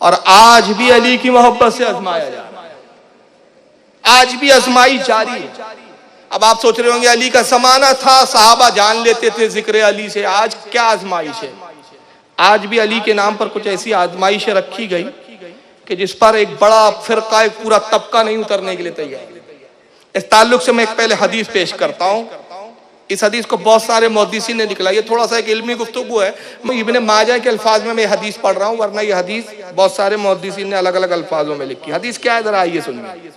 और आज भी अली की मोहब्बत से आजमाया जा रहा है, आज भी आजमाई जारी है। अब आप सोच रहे होंगे अली का जमाना था, सहाबा जान लेते थे जिक्र अली से, आज क्या आजमाइश है? आज भी अली के नाम पर कुछ ऐसी आजमाइशें रखी गई कि जिस पर एक बड़ा फिरका, एक पूरा तबका नहीं उतरने के लिए तैयार। इस ताल्लुक से मैं एक पहले हदीस पेश करता हूँ। इस हदीस को बहुत सारे मुहद्दिसीन ने निकला, ये थोड़ा सा एक इल्मी गुफ्तगू है, मैं इब्ने माजा के अल्फाज में मैं हदीस पढ़ रहा हूँ, वरना ये हदीस बहुत सारे मुहद्दिसीन ने अलग अलग अल्फाजों में लिखी। हदीस क्या है जरा आइए सुनिए।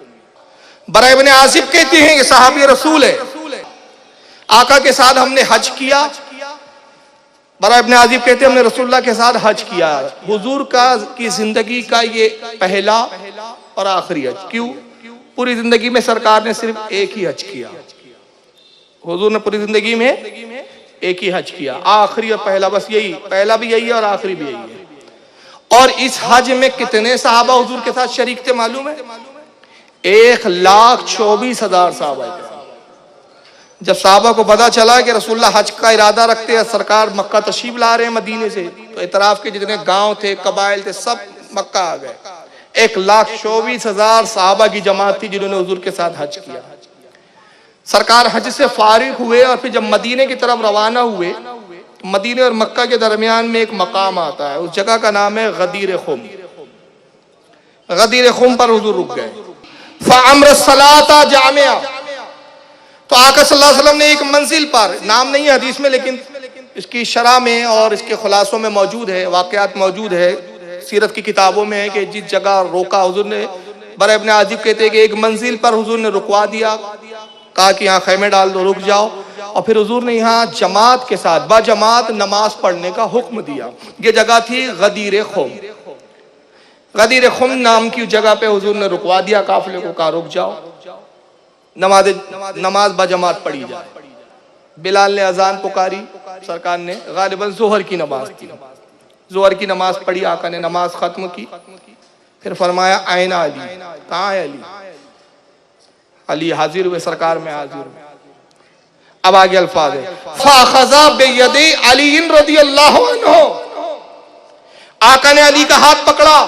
बरा इब्ने आसिफ कहते हैं, ये सहाबी रसूल है, आका के साथ हमने हज किया। बरा इब्ने आसिफ कहते हैं हमने रसूलुल्लाह के साथ हज किया, हुजूर की जिंदगी का ये पहला और आखिरी हज। क्यों? पूरी जिंदगी में सरकार ने सिर्फ एक ही हज किया, हुजूर ने पूरी जिंदगी में एक ही हज किया, आखिरी और पहला, बस यही, पहला भी यही है और आखिरी भी यही है। और इस हज में कितने सहाबा हुजूर के साथ शरीक थे मालूम है? 1,24,000 सहाबा। जब सहाबा को पता चला कि रसूलुल्लाह हज का इरादा रखते हैं, सरकार मक्का तशरीफ ला रहे हैं मदीने से, तो इतराफ के जितने गांव थे, कबाइल थे, सब मक्का आ गए। 1,24,000 सहाबा की जमात थी जिन्होंने हुजूर के साथ हज किया। सरकार हज से फारिग हुए और फिर जब मदीने की तरफ रवाना हुए, तो मदीने और मक्का के दरमियान में एक मकाम आता है, उस जगह का नाम है गदीर खुम। गदीर खुम पर हुजूर रुक गए। फ़अमर सलाता जामिया, तो आका सल्लल्लाहु अलैहि वसल्लम ने एक मंजिल पर, नाम नहीं है हदीस में लेकिन इसकी शरह में और इसके खुलासों में मौजूद है, वाक़यात मौजूद है, सीरत की किताबों में है कि जिस जगह रोका हुजूर ने, बरा इब्ने आजिब कहते हैं कि एक मंजिल पर हुजूर ने रुकवा दिया, कहा कि यहाँ खैमे डाल दो, रुक जाओ। और फिर हुजूर ने यहाँ जमात के साथ बजमात नमाज पढ़ने का हुक्म दिया। ये जगह थी गदीर खुम। गदीर खुम नाम की जगह पे हुजूर ने रुकवा दिया काफिले को, कहा रुक जाओ, नमाज बजमात पढ़ी जाए। बिलाल ने अजान पुकारी, सरकार ने, गालिबन जोहर की नमाज थी, जोहर की नमाज पढ़ी, आका ने नमाज खत्म की, फिर फरमाया आइना अली, कहाँ है अली? अली हाजिर हुए, सरकार में हाजिर हुए। अब आगे अल्फाज है, फाखज़ा बियदि अली रज़ियल्लाहु अन्हु, आका ने अली का हाथ पकड़ा,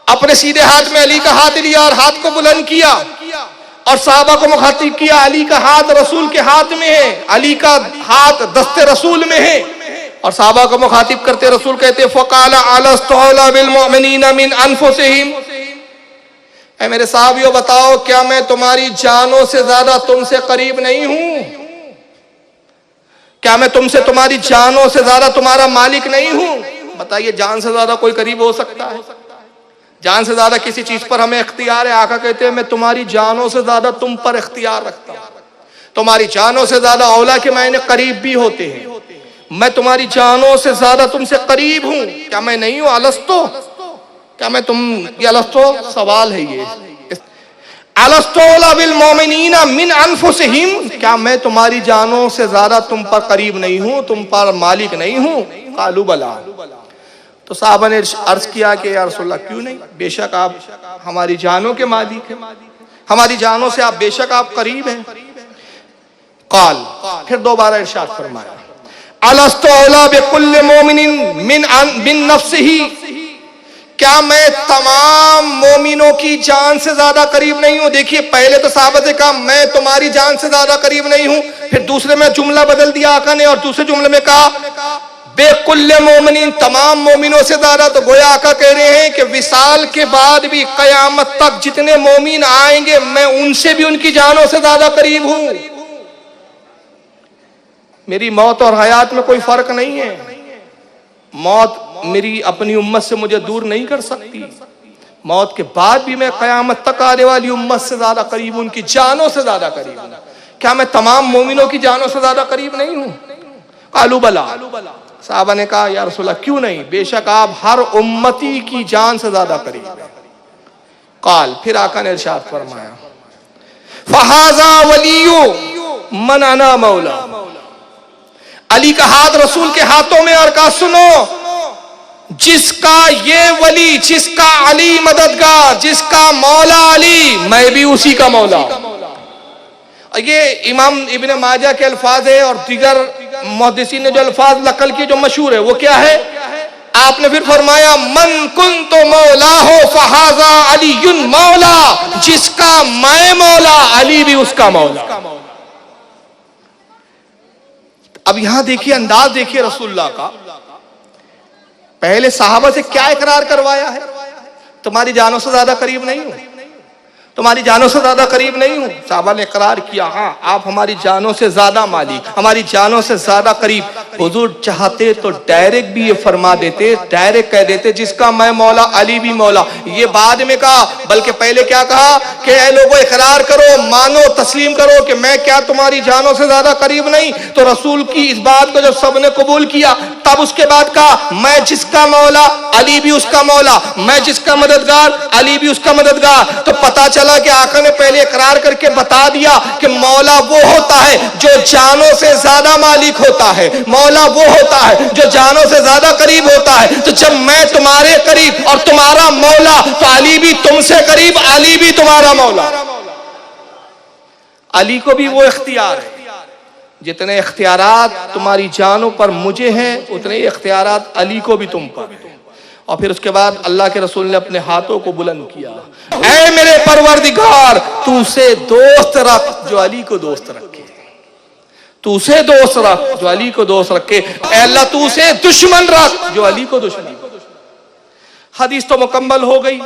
अपने सीधे हाथ में अली का हाथ लिया और हाथ को बुलंद किया और सहाबा को मुखातिब किया, अली का हाथ रसूल के हाथ में है, अली का हाथ दस्ते रसूल में है। और सहाबा को मुखातिब करते रसूल कहते फ़क़ाल अलस्तु औला बिल मुमिनीना मिन अनफुसिहिम, ऐ मेरे साहबियों बताओ क्या मैं तुम्हारी जानों से ज्यादा तुमसे करीब नहीं हूं? क्या मैं तुमसे तुम्हारी जानों से ज्यादा तुम्हारा मालिक नहीं हूं? बताइए, जान से ज्यादा कोई करीब हो सकता है? जान से ज्यादा किसी चीज पर हमें इख्तियार है? आका कहते हैं मैं तुम्हारी जानों से ज्यादा तुम पर इख्तियार रखता हूं, तुम्हारी जानों से ज्यादा औला के मायने करीब भी होते हैं, मैं तुम्हारी जानों से ज्यादा तुमसे करीब हूं। क्या मैं नहीं हूं? अलस्तो, क्या मैं तुम, ये अलस्तो सवाल है, ये अलस्तो औला बिल मोमिनीना मिन अनफुसिहिम, क्या मैं तुम्हारी जानों से ज्यादा तुम पर करीब नहीं हूं, तुम पर मालिक नहीं हूं? कालू बला, तो साहबा ने अर्ज किया कि या रसूलल्लाह क्यों नहीं, बेशक आप हमारी जानों के मालिक हैं, हमारी जानों से आप बेशक आप करीब हैं। काल, फिर दोबारा इरशाद फरमाया अलस्तु औला बिकुल्लि मोमिनिन मिन नफ्सिही, क्या मैं तमाम मोमिनों की जान से ज्यादा करीब नहीं हूं? देखिए, पहले तो साहबा से कहा मैं तुम्हारी जान से ज्यादा करीब नहीं हूं, फिर दूसरे में जुमला बदल दिया आका ने और दूसरे जुमले में कहा बेकुल्ले मोमिनीन, तमाम मोमिनों से ज्यादा। तो गोया आका कह रहे हैं कि विसाल के बाद भी कयामत तक जितने मोमिन आएंगे मैं उनसे भी उनकी जानों से ज्यादा करीब हूं। मेरी मौत और हयात में कोई फर्क नहीं है, मौत मेरी अपनी उम्मत से मुझे दूर नहीं कर सकती, मौत के बाद भी मैं कयामत तक आने वाली उम्मत से ज्यादा करीब हूं, उनकी जानों से ज्यादा करीब हूं। क्या मैं तमाम मोमिनों की जानों से ज्यादा करीब नहीं हूं? कालू बला, साहबा ने कहा या रसूलल्लाह क्यों नहीं, बेशक आप हर उम्मती की जान से ज्यादा करीब हैं। काल, फिर आका ने इरशाद फरमाया फहाजा वलियु मन अना मौला, अली का हाथ रसूल के हाथों में और कहा सुनो, जिसका ये वली, जिसका अली मददगार, जिसका मौला अली, मैं भी उसी का मौला। ये इमाम इब्ने माजा के अल्फाज है और दीगर मुहद्दिसीन ने जो अल्फाज नकल किए जो मशहूर है वो क्या है आपने फिर फरमाया मन कुन तो मौला हो फहाजा अलीयुन मौला, जिसका मैं मौला अली भी उसका मौला। अब यहां देखिए, अंदाज देखिए रसूलुल्लाह का। पहले सहाबा से क्या इकरार करवाया है, तुम्हारी जानों से ज्यादा करीब नहीं हूं, तुम्हारी जानों से ज्यादा करीब नहीं हूं। साहबा ने इकरार किया, हाँ आप हमारी जानों से ज्यादा मालिक, हमारी जानों से ज्यादा करीब। हुजूर चाहते तो डायरेक्ट भी ये फरमा देते, डायरेक्ट कह देते जिसका मैं मौला अली भी मौला। ये बाद में कहा, बल्कि पहले क्या कहा कि ऐ लोगों इकरार करो, मानो, तस्लीम करो कि मैं क्या तुम्हारी जानों से ज्यादा करीब नहीं। तो रसूल की इस बात को जब सबने कबूल किया, तब उसके बाद कहा मैं जिसका मौला अली भी उसका मौला, मैं जिसका मददगार अली भी उसका मददगार। तो पता चला कि आका ने पहले इकरार करके बता दिया कि मौला वो होता है जो जानों से ज्यादा मालिक होता है, मौला वो होता है जो जानों से ज्यादा करीब होता है। तो जब मैं तुम्हारे करीब और तुम्हारा मौला, तो अली भी तुमसे करीब, अली भी तुम्हारा मौला। अली को भी वो इख्तियार है, जितने इख्तियारात तुम्हारी जानों पर मुझे हैं, उतने इख्तियारात अली को भी तुम पर हैं। और फिर उसके बाद अल्लाह के रसूल ने अपने हाथों को बुलंद किया, ऐ मेरे परवरदिगार तू उसे दोस्त रख जो अली को दोस्त रखे, तू उसे दोस्त रख जो अली को दोस्त रखे, ऐ अल्लाह तू उसे दुश्मन रख जो अली को दुश्मन। हदीस तो मुकम्मल हो गई,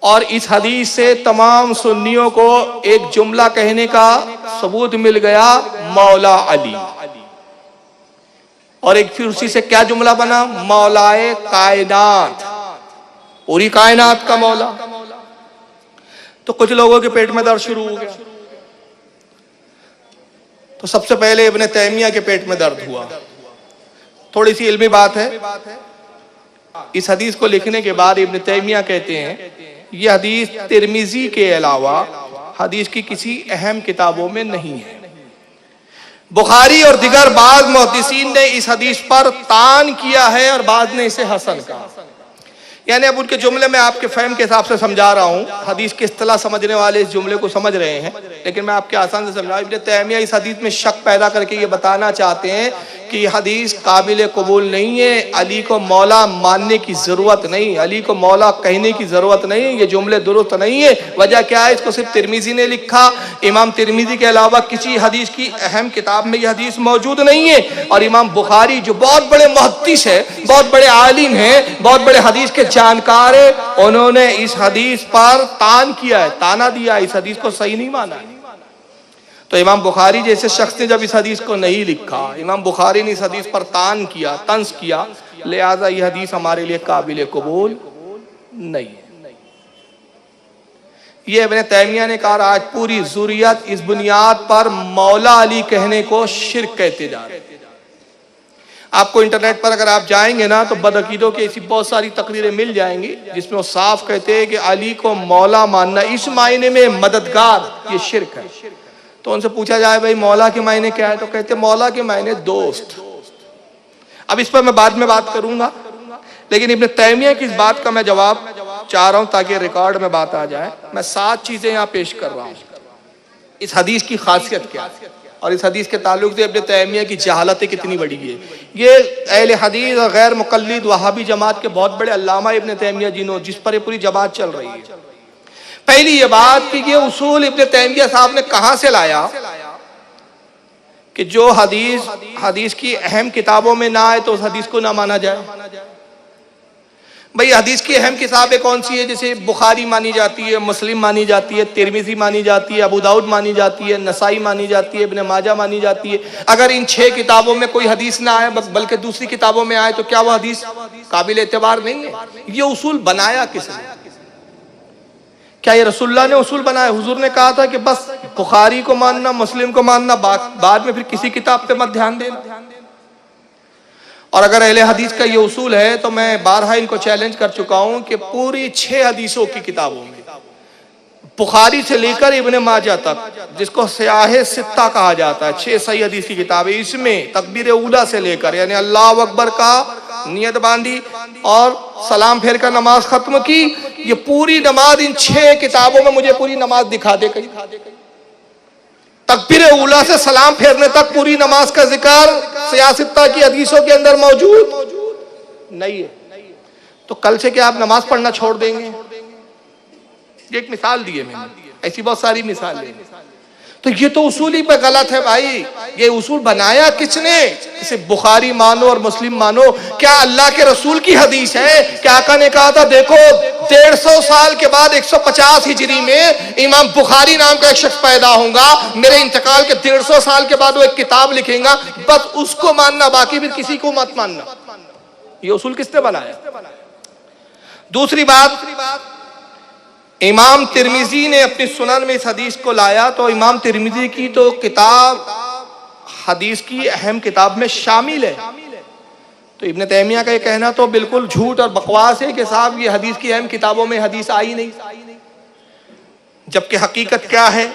और इस हदीस से तमाम सुन्नियों को एक जुमला कहने का सबूत मिल गया, मौला अली। और एक फिर उसी से क्या जुमला बना, मौलाए कायनात, पूरी कायनात का मौला। तो कुछ लोगों के पेट में दर्द शुरू हो गया। तो सबसे पहले इब्ने तैमिया के पेट में दर्द हुआ। थोड़ी सी इल्मी बात है, इस हदीस को लिखने के बाद इब्ने तैमिया कहते हैं यह हदीस तिर्मिजी के अलावा हदीस की किसी अहम किताबों में नहीं है। बुखारी और दिगर बाद मुहद्दिसीन ने इस हदीस पर तान किया है और बाद ने इसे हसन कहा। यानी अब उनके जुमले में आपके फहम के हिसाब से समझा रहा हूँ। हदीस की इस्तिलाह समझने वाले इस जुमले को समझ रहे हैं, लेकिन मैं आपके आसान से समझाऊँ। इब्ने तैमिया इस हदीस में शक पैदा करके ये बताना चाहते हैं कि हदीस काबिल कबूल नहीं है, अली को मौला मानने की जरूरत नहीं, अली को मौला कहने की जरूरत नहीं, ये जुमले दुरुस्त नहीं है। वजह क्या है, इसको सिर्फ तिर्मिजी ने लिखा, इमाम तिर्मिजी के अलावा किसी हदीस की अहम किताब में यह हदीस मौजूद नहीं है। और इमाम बुखारी जो बहुत बड़े मुहद्दिस है, बहुत बड़े आलिम हैं, बहुत बड़े हदीस के जानकार है, उन्होंने इस हदीस पर तान किया है, ताना दिया, इस हदीस को सही नहीं माना है। तो इमाम बुखारी जैसे शख्स ने जब इस हदीस को नहीं लिखा, इमाम बुखारी ने इस हदीस पर तान किया, तंज किया, लिहाजा यह हदीस हमारे लिए काबिल कबूल नहीं है। ये इब्ने तैमिया ने कहा, आज पूरी ज़ुरियत इस बुनियाद पर मौला अली कहने को शिर्क कहते जा रहे हैं। आपको इंटरनेट पर अगर आप जाएंगे ना, तो बदअकीदों की ऐसी बहुत सारी तकरीरें मिल जाएंगी जिसमें वो साफ कहते हैं कि अली को मौला मानना इस मायने में मददगार, ये शिर्क है। तो उनसे पूछा जाए भाई मौला के मायने क्या है, तो कहते मौला के मायने दोस्त। अब इस पर मैं बाद में बात करूंगा, लेकिन इब्ने तैमिया की इस बात का मैं जवाब चाह रहा हूं ताकि रिकॉर्ड में बात आ जाए। मैं 7 चीजें यहां पेश कर रहा हूं, इस हदीस की खासियत क्या है और इस हदीस के ताल्लुक से इब्ने तैमिया की जहालत कितनी बड़ी है। ये अहले हदीस और गैर मुकल्लिद वहाबी जमात के बहुत बड़े अल्लामा इब्ने तैमिया जिन्होंने, जिस पर ये पूरी जमात चल रही है। पहली ये बात कि ये उसूल इब्ने तैमिया साहब ने कहां से लाया कि जो हदीस की अहम किताबों में ना आए तो उस हदीस को ना माना जाए। भाई हदीस की अहम किताबें कौन सी है, जैसे बुखारी मानी जाती है, मुस्लिम मानी जाती है, तिर्मिजी मानी जाती है, अबू दाऊद मानी जाती है, नसाई मानी जाती है, इब्ने माजा मानी जाती है। अगर इन 6 किताबों में कोई हदीस ना आए बल्कि दूसरी किताबों में आए, तो क्या वो हदीस काबिल एतबार नहीं है? ये उसूल बनाया किसने? क्या ये रसूलुल्लाह ने उसूल बनाया? हुजूर ने कहा था कि बस बुखारी को मानना, मुस्लिम को मानना, बाद में फिर किसी किताब पे मत ध्यान देना। और अगर अहले हदीस का ये उसूल है तो मैं बारहा इनको चैलेंज कर चुका हूं कि पूरी 6 हदीसों की किताबों में, बुखारी से लेकर इब्ने माजा तक, जिसको सियाहे सित्ता कहा जाता है, 6 सही हदीस की किताबें, इसमें तकबीर उला से लेकर यानी अल्लाह अकबर का नियत बांधी और सलाम फेर कर नमाज खत्म की, ये पूरी नमाज इन 6 किताबों में मुझे पूरी नमाज दिखा दे कहीं। तकबीर उला से सलाम फेरने तक पूरी नमाज का जिक्र सियासत्ता की हदीसों के अंदर मौजूद। नहीं है। तो कल से क्या आप नमाज पढ़ना छोड़ देंगे? ये एक मिसाल दी है मैंने, ऐसी बहुत सारी मिसालें। तो ये तो उसूल ही पे गलत है भाई। ये उसूल बनाया किसने? इसे बुखारी मानो और मुस्लिम मानो। क्या अल्लाह के रसूल की हदीस है? क्या आका ने कहा था देखो 150 साल के बाद 150 हिजरी में इमाम बुखारी नाम का एक शख्स पैदा होगा, मेरे इंतकाल के 150 साल के बाद वो एक किताब लिखेगा, बस उसको मानना, बाकी फिर किसी को मत मानना। ये उसूल किसने बनाया? दूसरी बात, इमाम तिरमिजी ने अपनी सुनन में इस हदीस को लाया, तो इमाम तिरमिजी की तो किताब हदीस की अहम किताब में शामिल है। तो इब्न तैमिया का ये कहना तो बिल्कुल झूठ और बकवास है कि साहब ये हदीस की अहम किताबों में हदीस आई नहीं, जबकि हकीकत क्या है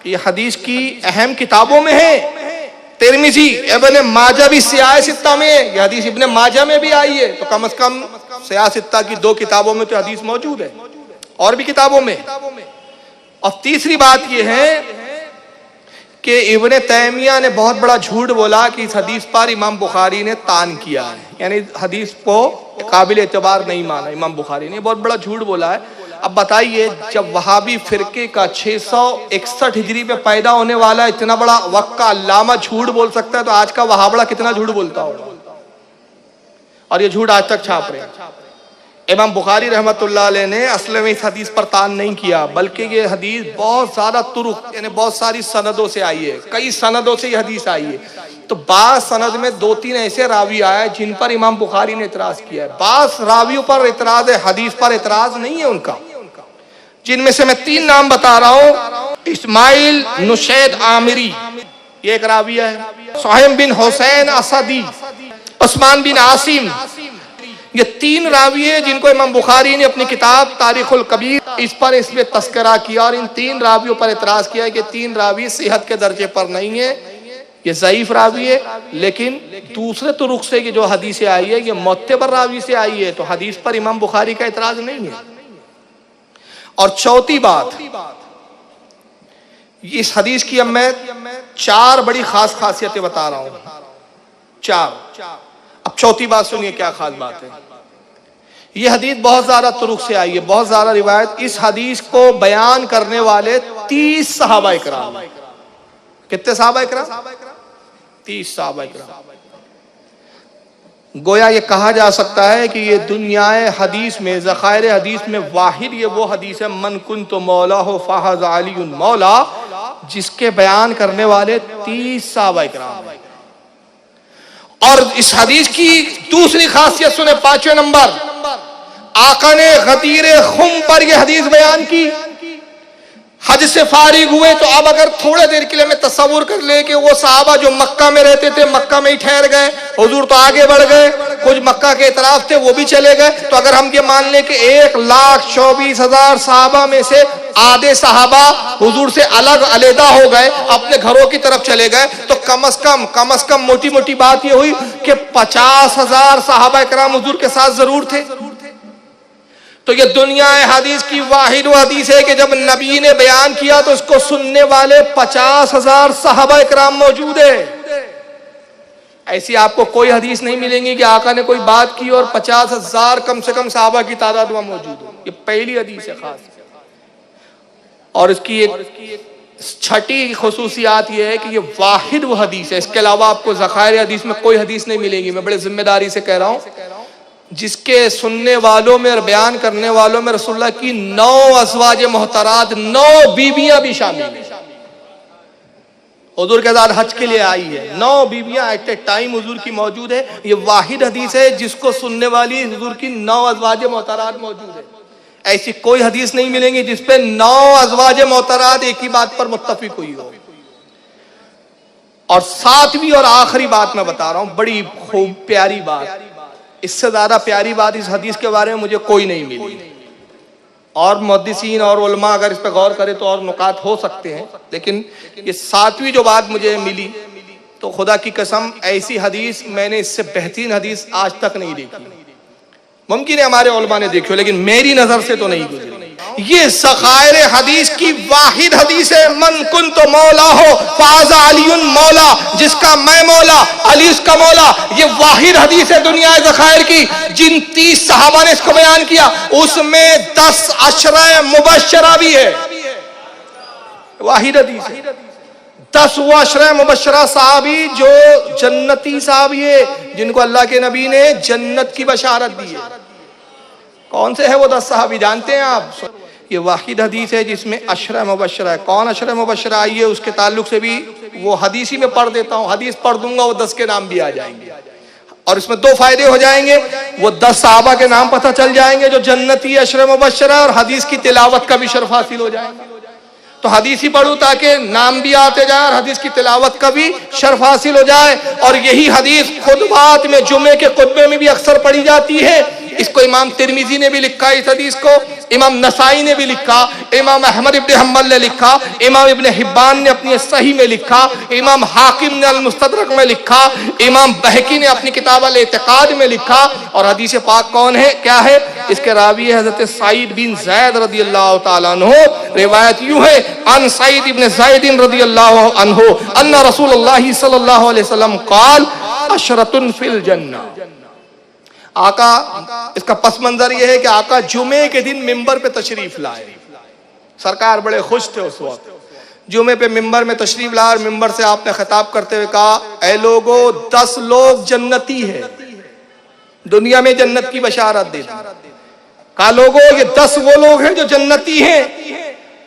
कि ये हदीस की अहम किताबों में है। तिरमिजी, इब्न माजा भी सियाह सित्ता में, ये हदीस इब्न माजा में भी आई है, तो कम से कम सियाह सित्ता की 2 किताबों में तो हदीस मौजूद है, और भी किताबों में। और तीसरी बात यह है कि इब्न तैमिया ने बहुत बड़ा झूठ बोला कि इस हदीस पर इमाम बुखारी ने तान किया है, यानी हदीस को काबिल एतबार नहीं माना इमाम बुखारी ने, बहुत बड़ा झूठ बोला है। अब बताइए, जब वहाबी फिरके का 661 हिजरी में पैदा होने वाला इतना बड़ा वक्त का अल्लामा झूठ बोल सकता है, तो आज का वहाबड़ा कितना झूठ बोलता होगा। और ये झूठ आज तक छाप रहे हैं। इमाम बुखारी रहमतुल्लाह अलैह ने असल में इस हदीस पर तान नहीं किया, बल्कि ये हदीस बहुत सारा तुरुक यानी बहुत सारी सनदों से आई है, कई सनदों से ये हदीस आई है। तो बास सनद में 2-3 ऐसे रावी आए जिन पर इमाम बुखारी ने इतराज किया है। बास रावियों पर इतराज है, हदीस पर इतराज नहीं है उनका, जिनमें से मैं 3 नाम बता रहा हूँ। इस्माइल नुशैद आमिरी, ये एक राविया है। सुहैम बिन हुसैन असदी, उस्मान बिन आसिम, ये 3 रावी है जिनको इमाम बुखारी ने अपनी किताब तारीखुल कबीर इस पर इसमें तस्करा किया, और इन 3 रावियों पर इतराज किया है कि 3 रावी सेहत के दर्जे पर नहीं है, ये ज़ईफ रावी है। लेकिन दूसरे तुरुक से कि जो हदीसें आई है ये मुअत्तबर रावी से आई है, तो हदीस पर इमाम बुखारी का इतराज नहीं है। और चौथी बात, इस हदीस की अब मैं 4 बड़ी खास खासियतें बता रहा हूं, 4। अब चौथी बात सुनिए, क्या खास बात है। ये हदीस बहुत ज्यादा तुरुक से आई है, बहुत ज्यादा रिवायत। इस हदीस को बयान करने वाले 30 सहाबा इकराम। कितने सहाबा इकराम? 30 सहाबा इकराम। गोया ये कहा जा सकता है कि ये दुनियाए हदीस में, ज़खायर हदीस में वाहिद ये वो हदीस है, मन कुन्तु मौला हो फ़हज़ अलीयुन मौला, जिसके बयान करने वाले 30 सहाबा इकराम है। और इस हदीस की दूसरी खासियत सुने, 5वें नंबर, आका ने गदीर खुम पर यह हदीस बयान की। हज से फारिग हुए तो अब अगर थोड़े देर के लिए मैं तस्वुर कर ले कि वो सहाबा जो मक्का में रहते थे मक्का में ही ठहर गए, हुजूर तो आगे बढ़ गए, कुछ मक्का के इतराफ थे वो भी चले गए। तो अगर हम ये मान लें कि 1,24,000 सहाबा में से आधे सहाबा हुजूर से अलग अलहदा हो गए, अपने घरों की तरफ चले गए, तो कम से कम मोटी मोटी बात ये हुई कि 50,000 सहाबा इकराम हुजूर के साथ जरूर थे। तो ये दुनिया हदीस की वाहिद हदीस है कि जब नबी ने बयान किया तो इसको सुनने वाले 50,000 सहाबा इकराम मौजूद है। ऐसी आपको कोई हदीस नहीं मिलेंगी कि आका ने कोई बात की और 50,000 कम से कम सहाबा की तादाद वहां मौजूद हो। ये पहली हदीस है खास। और इसकी एक छठी खुसूसियात ये है कि ये वाहिद वो हदीस है, इसके अलावा आपको ज़खायर हदीस में कोई हदीस नहीं मिलेगी। मैं बड़े जिम्मेदारी से कह रहा हूं, जिसके सुनने वालों में और बयान करने वालों में रसूलुल्लाह की 9 अज़वाज मोहतरात, 9 बीबियां भी शामिल हैं। हुजूर के साथ हज के लिए आई है, 9 बीबियां एट ए टाइम हुजूर की मौजूद है। ये वाहिद हदीस है जिसको सुनने वाली हुजूर की 9 अज़वाज मोहतरात मौजूद है। ऐसी कोई हदीस नहीं मिलेंगी जिसपे 9 अज़वाज मोहतरात एक ही बात पर मुत्तफिक हुई हो। और 7वीं और आखिरी बात मैं बता रहा हूं, बड़ी खूब प्यारी बात, इससे ज्यादा प्यारी बात इस हदीस के बारे में मुझे कोई नहीं मिली। और मुहद्दिसीन और उलमा अगर इस पर गौर करें तो और नुकात हो सकते हैं, लेकिन ये 7वीं जो बात मुझे मिली, तो खुदा की कसम ऐसी हदीस मैंने इससे बेहतरीन हदीस आज तक नहीं देखी। मुमकिन है हमारे उलमा ने देखी हो, लेकिन मेरी नजर से तो नहीं गुजरी। ये ज़खायर हदीस की वाहिद हदीस है। मन कुन तो मौला हो फाज़ा अलीउन मौला, जिसका मैं मौला अली उसका मौला। ये वाहिद हदीस है दुनिया ज़खायर की। जिन 30 सहाबा ने इसको बयान किया उसमें 10 अशरा मुबश्शरा भी है। वाहिद हदीस है। 10 वो अशरा मुबश्शरा साहबी जो जन्नती साहबी है, जिनको अल्लाह के नबी ने जन्नत की बशारत दी है। कौन से है वो 10 सहाबी जानते हैं आप? ये वाहिद हदीस है जिसमें अशरा मुबश्शरा है। कौन अशरा मुबश्शरा? आइए उसके ताल्लुक से भी वो हदीस ही में पढ़ देता हूँ। हदीस पढ़ दूंगा वो 10 के नाम भी आ जाएंगे और इसमें 2 फायदे हो जाएंगे। वो 10 सहाबा के नाम पता चल जाएंगे जो जन्नती अशरा मुबश्शरा, और हदीस की तिलावत का भी शर्फ हासिल हो जाएगा। तो हदीस ही पढ़ूं ताकि नाम भी आते जाए और हदीस की तिलावत का भी शर्फ हासिल हो जाए। और यही हदीस खुतबात में, जुमे के खुतबे में भी अक्सर पढ़ी जाती है। इसको इमाम तिरमिजी ने भी लिखा, इस हदीस को इमाम नसाई ने भी लिखा, इमाम अहमद इब्न हम्बल ने लिखा, इमाम इब्न हिब्बान ने अपनी सही में लिखा, इमाम हाकिम ने अल मुस्तदरक में लिखा, इमाम बहकी ने अपनी किताब अल इतिकाद में लिखा। और हदीस पाक कौन है, क्या है? इसके रावी है हज़रत सईद बिन ज़ैद रज़ियल्लाहु ताला अन्हु। रिवायत यूं है, अन सईद इब्न ज़ैद रज़ियल्लाहु अन्हु अन्ना रसूलुल्लाह सल्लल्लाहु अलैहि वसल्लम क़ाल अशरतुन फिल जन्नह। आका, इसका पस मंजर यह है कि आका जुमे के दिन मिंबर पे तशरीफ लाए। सरकार बड़े खुश थे उस वक्त। जुमे पे मिंबर में तशरीफ लाए और मिंबर से आपने खिताब करते हुए कहा, ऐ लोगो 10 लोग जन्नती है, दुनिया में जन्नत की बशारत दे दी। कहा लोगो ये 10 वो लोग हैं जो जन्नती हैं।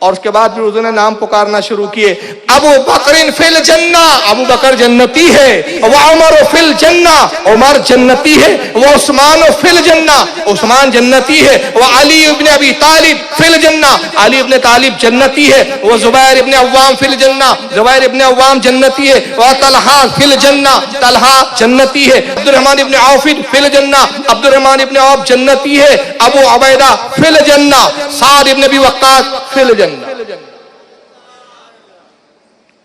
और उसके बाद फिर उसने नाम पुकारना शुरू किए। अबू बकर फिल जन्ना, अबू बकर जन्नती है। वह उमर फिल जन्ना, उमर जन्नती है। वह उस्मान फिल जन्ना, उस्मान जन्नती है। वह अली इब्न अबी तालिब फिल जन्ना, अली इब्न तालिब जन्नती है। वह जुबैर इब्न अव्वाम फिल जन्ना, जुबैर इब्न अव्वाम जन्नती है। वह तलहा फिल जन्ना, तलहा जन्नती है। अब्दुर्रहमान इब्न औफ फिल जन्ना, अब्दुर्रहमान इब्न औफ जन्नती है। अबू उबैदा फिल जन्ना, साद इब्न अबी वक्कास फिल जन्ना।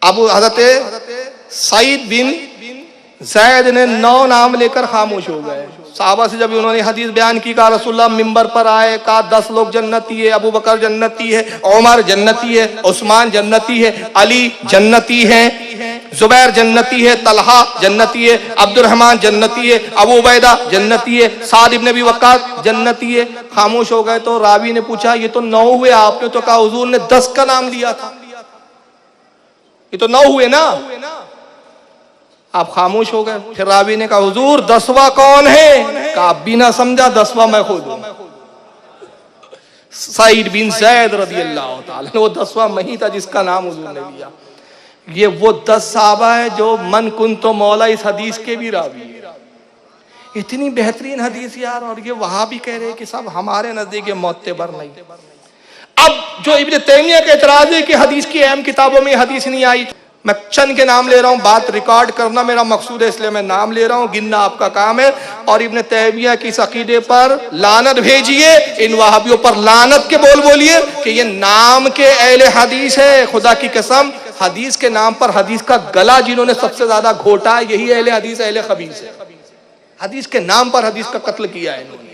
अबू हज़रत सईद बिन ज़ैद ने 9 नाम लेकर खामोश हो गए। साहबा से जब उन्होंने हदीस बयान की, कहा रसूलुल्लाह मिंबर पर आए, कहा 10 लोग जन्नती है, अबू बकर जन्नती है, उमर जन्नती है, उस्मान जन्नती है, अली जन्नती है, जुबैर जन्नती है, तलहा जन्नती है, अब्दुर्रहमान जन्नती है, अबू उबैदा जन्नती है, साद इब्न अबी वक्कास जन्नती है। खामोश हो गए। तो रावी ने पूछा ये तो 9 हुए, आपने तो कहा हुजूर ने 10 का नाम लिया था, ये तो 9 हुए ना। आप खामोश हो गए। फिर रावी ने कहा हुजूर 10वां कौन है? कहा आप भी ना समझा, 10वां मैं खुद हूं। सईद बिन ज़ैद रज़ियल्लाहु ताला, वो 10वां मैं ही था जिसका नाम हुजूर ने लिया। ये वो 10 सहाबा है जो मन कुन तो मौला इस हदीस के भी रावी है। इतनी बेहतरीन हदीस यार, और ये वहां भी कह रहे हैं कि सब हमारे नजदीक ये मोतबर नहीं। अब जो इब्न तैमिया का एतराज है कि हदीस की अहम किताबों में हदीस नहीं आई, मैं चंद के नाम ले रहा हूँ। बात रिकॉर्ड करना मेरा मकसूद है, इसलिए मैं नाम ले रहा हूँ, गिनना आपका काम है। और इब्न तैमिया की इस अकीदे पर लानत भेजिए, इन वहाबियों पर लानत के बोल बोलिए कि ये नाम के अहले हदीस है। खुदा की कसम, हदीस के नाम पर हदीस का गला जिन्होंने सबसे ज्यादा घोटा है यही अहले हदीस, अहले खबीस है। हदीस के नाम पर हदीस का कत्ल किया है इन्होंने।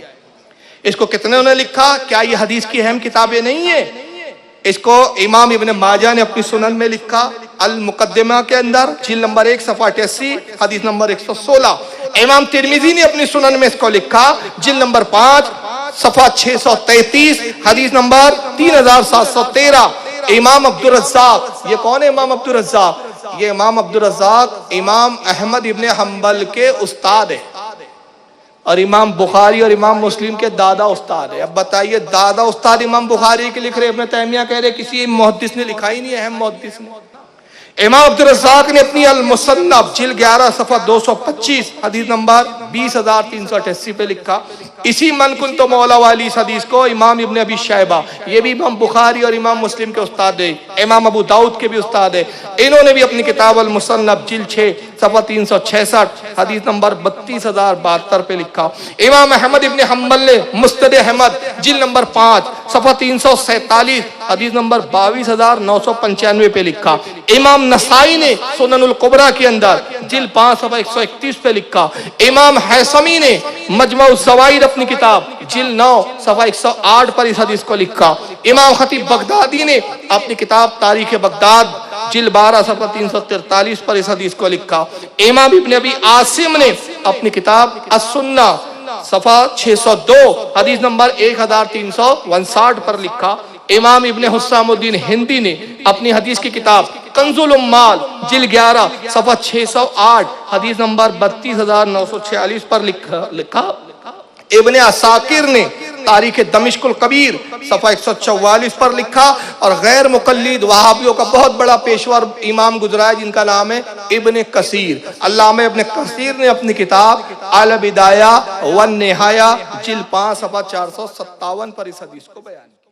इसको कितने ने लिखा? क्या ये हदीस की अहम किताबें नहीं है? इसको इमाम इब्न माजा ने अपनी सुनन में लिखा, अल मुकद्दिमा के अंदर, जिल्द नंबर 1 सफ़ा 88, हदीस नंबर 116। इमाम तिरमिजी ने अपनी सुनन में इसको लिखा, जिल्द नंबर 5 सफ़ा 633, हदीस नंबर 3713। इमाम अब्दुल रज़्ज़ाक, ये कौन है इमाम अब्दुल रज़्ज़ाक? ये इमाम अब्दुल रज़्ज़ाक इमाम अहमद इब्न हम्बल के उस्ताद है और इमाम बुखारी और इमाम मुस्लिम के दादा उस्ताद है। अब बताइए, दादा उस्ताद इमाम बुखारी के लिख रहे, इब्न तैमिया कह रहे किसी मुहद्दिस ने लिखा ही नहीं है, अहम मुहद्दिस ने। इमाम अब्दुल रज़्ज़ाक ने अपनी अल मुसन्नफ जिल्द 11 सफ़ा 225, हदीस नंबर 20388 पे लिखा। इसी मन कुन तो मौला वाली इस हदीस को इमाम इब्न अबी शैबा, ये भी इमाम बुखारी और इमाम मुस्लिम के उस्ताद है, इमाम अबू दाऊद के भी उस्ताद है, इन्होंने भी अपनी किताब अल मुसन्नफ जिल्द 6 सफ़ा 366, हदीस नंबर 32072 पे लिखा। इमाम अहमद इब्न हम्बल ने मुस्नद अहमद जिल्द नंबर 5 सफ़ा 347, हदीस नंबर 22,995 पे लिखा। इमाम नसाई ने सुननुल कुबरा के अंदर जिल्द 5 सफ़ा 131 पे लिखा। इमाम हैसमी ने मजमऊ ज़वाइद अपनी किताब जिल्द 9 सफ़ा 108 पर इस हदीस को लिखा। इमाम खतीब बगदादी ने अपनी किताब तारीख बगदाद जिल्द 12 सफ़ा 343 पर इस हदीस को लिखा। इमाम इब्न अबी आसिम ने अपनी किताब अस्सुन्ना सफ़ा 602 हदीस नंबर 1359 पर लिखा। इमाम इब्ने हुस्सामुद्दीन हिंदी ने अपनी हदीस की किताब कंजुल उम्माल जिल्द 11 सफ़ा 608 हदीस नंबर 32,946 पर लिखा। इब्ने असाकिर ने तारीख दमिश्कुल कबीर सफ़ा 144 पर लिखा। और गैर मुकल्लिद वहाबियों का बहुत बड़ा पेशवर इमाम गुजरा है जिनका नाम है इब्ने कसीर। अल्लामा इब्ने कसीर ने अपनी किताब अल बिदाया वन निहाया जिल्द 5 सफ़ा 457 पर इस हदीस को बयान किया।